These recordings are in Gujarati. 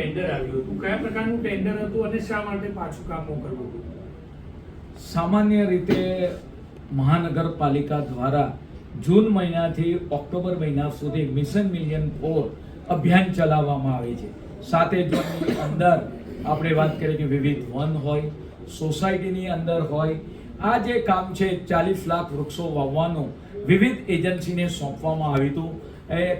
ટેન્ડર આવ્યું હતું, કયા પ્રકારનું ટેન્ડર હતું અને શા માટે પાછું કામ મોકલવું હતું? સામાન્ય રીતે મહાનગરપાલિકા દ્વારા જૂન મહિનાથી ઓક્ટોબર મહિના સુધી મિશન મિલિયન 4 અભિયાન ચલાવવામાં આવે છે. 7 ઝોનની અંદર આપણે વાત કરીએ કે વિવિધ વન હોય, સોસાયટીની અંદર હોય, આ જે કામ છે 40 લાખ વૃક્ષો વાવવાનું વિવિધ એજન્સીને સોંપવામાં આવ્યું હતું.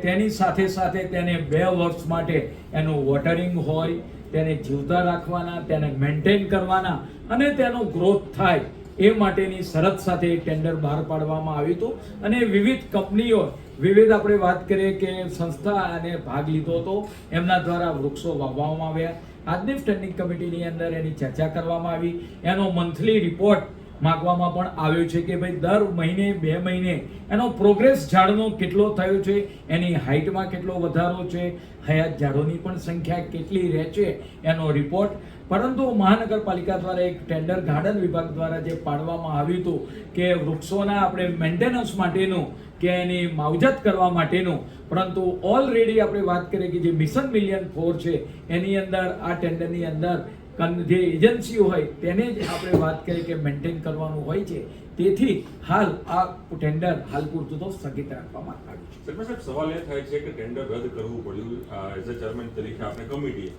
તેની સાથે સાથે તેને 2 વર્ષ માટે એનું વોટરિંગ હોય, તેને જીવતા રાખવાના, તેને મેન્ટેન કરવાના અને તેનો ગ્રોથ થાય એ માટેની શરત સાથે ટેન્ડર બહાર પાડવામાં આવ્યું હતું. અને વિવિધ કંપનીઓ, વિવિધ આપણે વાત કરીએ કે સંસ્થા અને ભાગ લીધો હતો, એમના દ્વારા વૃક્ષો વાવવામાં આવ્યા. આજની સ્ટેન્ડિંગ કમિટીની અંદર એની ચર્ચા કરવામાં આવી. એનો મંથલી રિપોર્ટ માંગવામાં પણ આવ્યો છે કે ભાઈ દર મહિને 2 મહિને એનો પ્રોગ્રેસ ઝાડનો કેટલો થયો છે, એની હાઇટમાં કેટલો વધારો છે, હયાત ઝાડોની પણ સંખ્યા કેટલી રહે છે, એનો રિપોર્ટ. પરંતુ મહાનગરપાલિકા દ્વારા એક ટેન્ડર ગાર્ડન વિભાગ દ્વારા જે પાડવામાં આવ્યું હતું કે વૃક્ષોના આપણે મેન્ટેનન્સ માટેનું કે એની માવજત કરવા માટેનું, પરંતુ ઓલરેડી આપણે વાત કરીએ કે જે મિશન મિલિયન 4 છે એની અંદર આ ટેન્ડરની અંદર જે એજન્સીઓ હોય તેને જ આપણે વાત કરીએ કે મેન્ટેન કરવાનું હોય છે. તેથી હાલ આ ટેન્ડર હાલ પૂરતું તો સ્થગિત રાખવામાં આવ્યું છે. સાહેબ, સવાલ એ થાય છે કે ટેન્ડર રદ કરવું પડ્યું એઝ અ ચેરમેન તરીકે આપણે કમિટીએ,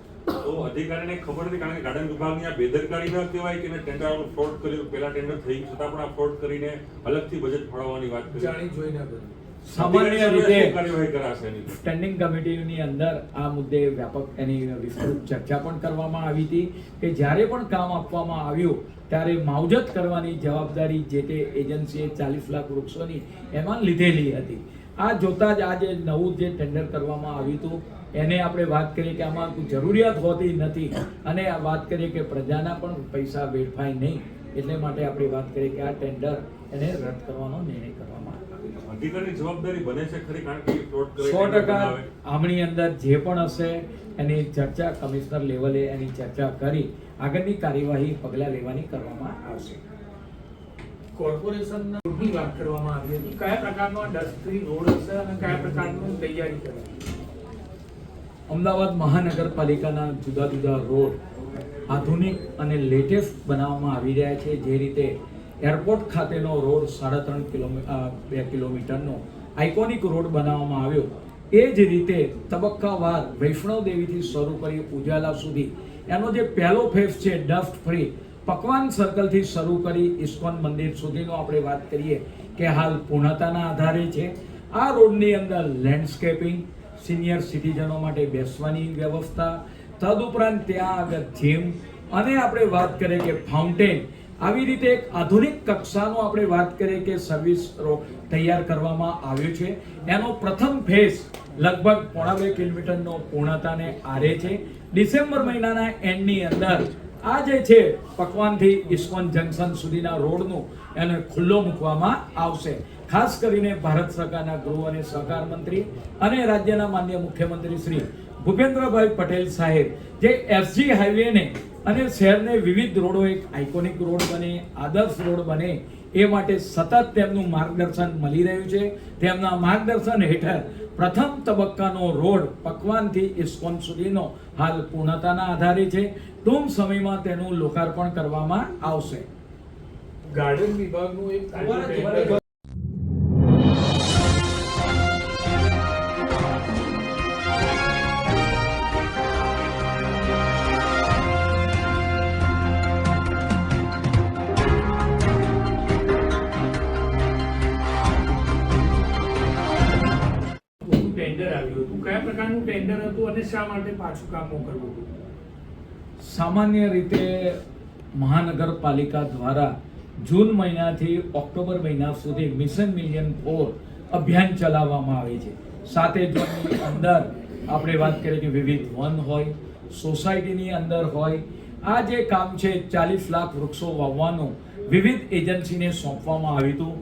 તો અધિકારીને ખબર નથી, કારણ કે ગાર્ડન વિભાગની આ બેદરકારી ન કહેવાય કે ટેન્ડર ફ્રોડ કર્યું, પહેલા ટેન્ડર થઈ છતાં પણ આ ફ્રોડ કરીને અલગથી બજેટ ફાળવવાની વાત કરી, જાણી જોઈને બધું. સામાન્ય રીતે કાર્યવાહી કરાશે સ્ટેન્ડિંગ કમિટીની અંદર આ મુદ્દે વ્યાપક એની વિસ્તૃત ચર્ચા પણ કરવામાં આવી હતી કે જ્યારે પણ કામ આપવામાં આવ્યું ત્યારે માવજત કરવાની જવાબદારી જે તે એજન્સીએ 40 લાખ વૃક્ષોની એમાં લીધેલી હતી. આ જોતા જ આ જે નવું જે ટેન્ડર કરવામાં આવ્યું હતું એને આપણે વાત કરીએ કે આમાં જરૂરિયાત હોતી નથી અને આ વાત કરીએ કે પ્રજાના પણ પૈસા વેડફાય નહીં, એટલે માટે આપણે વાત કરીએ કે આ ટેન્ડર એને રદ કરવાનો નિર્ણય કરવામાં આવ્યો. અધિકારીની જવાબદારી બને છે ખરી, કારણ કે ફ્રોડ કરે 100% આમની અંદર જે પણ હશે એની ચર્ચા કમિશનર લેવલે એની ચર્ચા કરી આગળની કાર્યવાહી પગલાં લેવાની કરવામાં આવશે. કોર્પોરેશનના રોડની વાત કરવામાં આવી હતી, કયા પ્રકારનો ડસ્ટ ફ્રી રોડ હશે અને કયા પ્રકારનું તૈયારી કરવાની? અમદાવાદ મહાનગરપાલિકાના જુદા જુદા રોડ આધુનિક અને લેટેસ્ટ બનાવવામાં આવી રહ્યા છે. જે રીતે એરપોર્ટ ખાતેનો રોડ 2 કિલોમીટરનો આઇકોનિક રોડ બનાવવામાં આવ્યો, એ જ રીતે તબક્કાવાર વૈષ્ણવ દેવીથી શરૂ કરી ઉજાલા સુધી એનો જે પહેલો ફેઝ છે ડસ્ટ ફ્રી, પકવાન સર્કલથી શરૂ કરી ઇસ્કોન મંદિર સુધીનો આપણે વાત કરીએ કે હાલ પૂર્ણતાના આધારે છે. આ રોડની અંદર લેન્ડસ્કેપિંગ, સિનિયર સિટીઝનો માટે બેસવાની વ્યવસ્થા, તદુપરાંત ત્યાં આગળ જીમ અને આપણે વાત કરીએ કે ફાઉન્ટેન, આવી રીતે એક આધુનિક કક્ષાનો આપણે વાત કરીએ કે સર્વિસ રોડ તૈયાર કરવામાં આવ્યો છે. એનો પ્રથમ ફેઝ લગભગ 2.5 કિલોમીટરનો પૂર્ણતાને આરે છે. ડિસેમ્બર મહિનાના એન્ડની અંદર આ જે છે પકવાનથી ઇસ્કોન જંકશન સુધીના રોડનું એને ખુલ્લો મૂકવામાં આવશે. ખાસ કરીને ભારત સરકારના ગૃહ અને સહકાર મંત્રી અને રાજ્યના માનનીય મુખ્યમંત્રી શ્રી ભૂપેન્દ્રભાઈ પટેલ સાહેબ જે એસજી હાઈવેને અને શહેરને વિવિધ રોડો એક આઇકોનિક રોડ બને, આદર્શ રોડ બને એ માટે સતત તેમનું માર્ગદર્શન મળી રહ્યું છે. તેમના માર્ગદર્શન હેઠળ પ્રથમ તબક્કાનો રોડ પકવાનથી ઇસ્કોન સુધીનો હાલ પૂર્ણતાના આધારે છે. ટૂંક સમયમાં તેનું લોકાર્પણ કરવામાં આવશે. ગાર્ડન વિભાગનું એક ટેન્ડર આવ્યું હતું, કયા પ્રકારનું ટેન્ડર હતું અને શા માટે પાછું કામ મોકલવું હતું? સામાન્ય રીતે મહાનગરપાલિકા દ્વારા જૂન મહિનાથી ઓક્ટોબર મહિના સુધી મિશન મિલિયન 4 અભિયાન ચલાવવામાં આવે છે. 7 ઝોનની અંદર આપણે વાત કરીએ કે વિવિધ વન હોય, સોસાયટીની અંદર હોય, આ જે કામ છે 40 લાખ વૃક્ષો વાવવાનું વિવિધ એજન્સીને સોંપવામાં આવ્યું હતું.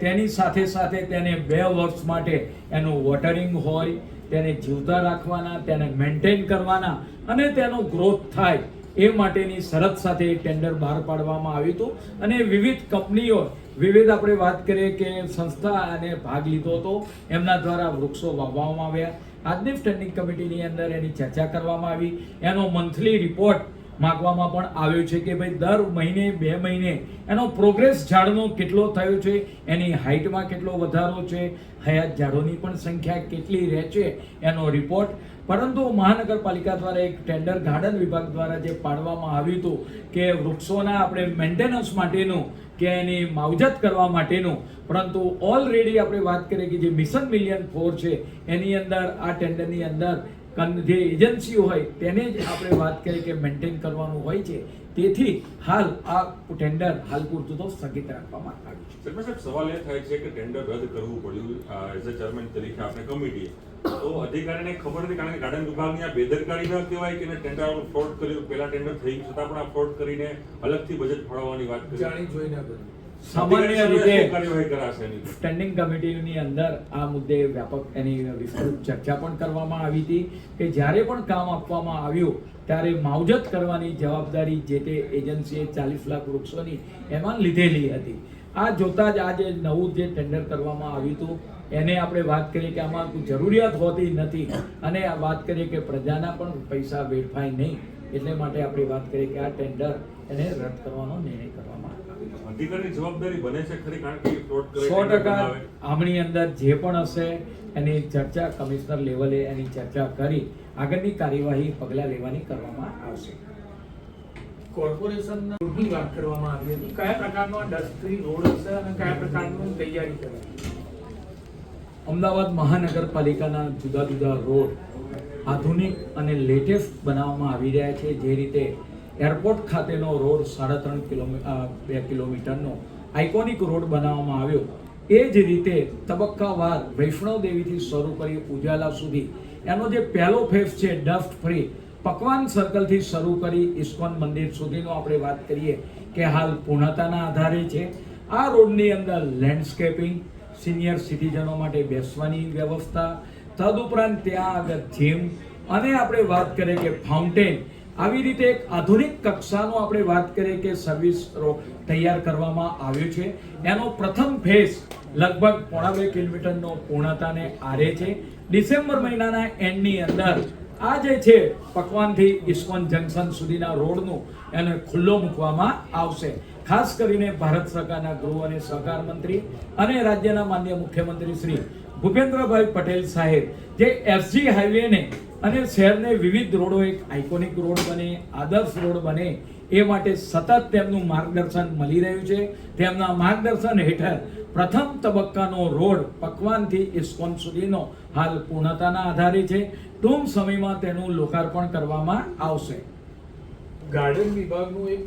તેની સાથે સાથે તેને 2 વર્ષ માટે એનું વોટરિંગ હોય, તેને જીવતા રાખવાના, તેને મેન્ટેન કરવાના અને તેનો ગ્રોથ થાય એ માટેની શરત સાથે ટેન્ડર બહાર પાડવામાં આવ્યું હતું અને વિવિધ કંપનીઓ વિવિધ આપણે વાત કરીએ કે સંસ્થા અને ભાગ લીધો હતો. એમના દ્વારા વૃક્ષો વાવવામાં આવ્યા. આજની સ્ટેન્ડિંગ કમિટીની અંદર એની ચર્ચા કરવામાં આવી. એનો મંથલી રિપોર્ટ માંગવામાં પણ આવ્યો છે કે ભાઈ દર મહિને 2 મહિને એનો પ્રોગ્રેસ ઝાડનો કેટલો થયો છે, એની હાઇટમાં કેટલો વધારો છે, હયાત ઝાડોની પણ સંખ્યા કેટલી રહે છે એનો રિપોર્ટ. પરંતુ મહાનગરપાલિકા દ્વારા એક ટેન્ડર ગાર્ડન વિભાગ દ્વારા જે પાડવામાં આવ્યું હતું કે વૃક્ષોના આપણે મેન્ટેનન્સ માટેનું કે એની માવજત કરવા માટેનું, પરંતુ ઓલરેડી આપણે વાત કરીએ કે જે મિશન મિલિયન 4 છે એની અંદર આ ટેન્ડરની અંદર જે એજન્સીઓ હોય તેને જ આપણે વાત કરીએ કે મેન્ટેન કરવાનું હોય છે. તેથી હાલ આ ટેન્ડર હાલ પૂરતું તો સ્થગિત રાખવામાં આવ્યું છે. શર્મા સાહેબ, સવાલ એ થાય છે કે ટેન્ડર રદ કરવું પડ્યું એઝ અ ચેરમેન તરીકે આપણે કમિટીએ, તો અધિકારીને ખબર નથી, કારણ કે ગાર્ડન વિભાગની આ બેદરકારી ન કહેવાય કે ટેન્ડર ફ્રોડ કર્યું, પહેલા ટેન્ડર થઈ ગયું છતાં પણ આ ફ્રોડ કરીને અલગથી બજેટ ફાળવવાની વાત કરી. જાણી જોઈને કર્યું. સામાન્ય રીતે કાર્યવાહી કરાશે એની પર? સ્ટેન્ડિંગ કમિટીની અંદર આ મુદ્દે વ્યાપક એની વિસ્તૃત ચર્ચા પણ કરવામાં આવી હતી કે જ્યારે પણ કામ આપવામાં આવ્યું ત્યારે માવજત કરવાની જવાબદારી જે તે એજન્સીએ 40 લાખ વૃક્ષોની એમાં લીધેલી હતી. આ જોતા જ આ જે નવું જે ટેન્ડર કરવામાં આવ્યું હતું એને આપણે વાત કરીએ કે આમાં જરૂરિયાત હોતી નથી અને આ વાત કરીએ કે પ્રજાના પણ પૈસા વેડફાય નહીં, એટલે માટે આપણે વાત કરીએ કે આ ટેન્ડર એને રદ કરવાનો નિર્ણય કરવામાં આવ્યો. અધિકારીની જવાબદારી બને છે ખરી, કારણ કે ફ્રોડ કરે 100% આમની અંદર જે પણ હશે એની ચર્ચા કમિશનર લેવલે એની ચર્ચા કરી આગળની કાર્યવાહી પગલાં લેવાની કરવામાં આવશે. કોર્પોરેશનના રોડની વાત કરવામાં આવી હતી. કયા પ્રકારનો ડસ્ટ ફ્રી રોડ હશે અને કયા પ્રકારની તૈયારી કરવાની? અમદાવાદ મહાનગરપાલિકાના જુદા જુદા રોડ આધુનિક અને લેટેસ્ટ બનાવવામાં આવી રહ્યા છે. જે રીતે એરપોર્ટ ખાતેનો રોડ 3.5 કિલોમીટરનો આઇકોનિક રોડ બનાવવામાં આવ્યો, એ જ રીતે તબક્કાવાર વૈષ્ણવદેવીથી શરૂ કરી ઉજાલા સુધી એનો જે પહેલો ફેઝ છે ડસ્ટ ફ્રી પકવાન સર્કલથી શરૂ કરી ઇસ્કોન મંદિર સુધીનો આપણે વાત કરીએ કે હાલ પૂર્ણતાના આધારે છે. આ રોડની અંદર લેન્ડસ્કેપિંગ, સિનિયર સિટીઝનો માટે બેસવાની વ્યવસ્થા, તદુપરાંત ત્યાં આગળ જીમ અને આપણે વાત કરીએ કે ફાઉન્ટેન, આવી રીતે એક આધુનિક કક્ષાનો આપણે વાત કરીએ કે સર્વિસ રોડ તૈયાર કરવામાં આવ્યો છે. એનો પ્રથમ ફેઝ લગભગ 2.5 કિલોમીટરનો પૂર્ણતાને આરે છે. ડિસેમ્બર મહિનાના એન્ડની અંદર આ જે છે પકવાનથી ઇસ્કોન જંકશન સુધીના રોડનું એને ખુલ્લો મૂકવામાં આવશે. ખાસ કરીને ભારત સરકારના ગૃહ અને સહકાર મંત્રી અને રાજ્યના માનનીય મુખ્યમંત્રી શ્રી ભૂપેન્દ્રભાઈ પટેલ સાહેબ જે એસજી હાઈવેને અને શહેરને વિવિધ રોડો એક આઇકોનિક રોડ બને, આદર્શ રોડ બને, એ માટે સતત તેમનું માર્ગદર્શન મળી રહ્યું છે. તેમના માર્ગદર્શન હેઠળ પ્રથમ તબક્કાનો રોડ પકવાનથી ઇસ્કોન સુધીનો હાલ પૂર્ણતાના આધારે છે. ટૂંક સમયમાં તેનું લોકાર્પણ કરવામાં આવશે. ગાર્ડન વિભાગનું એક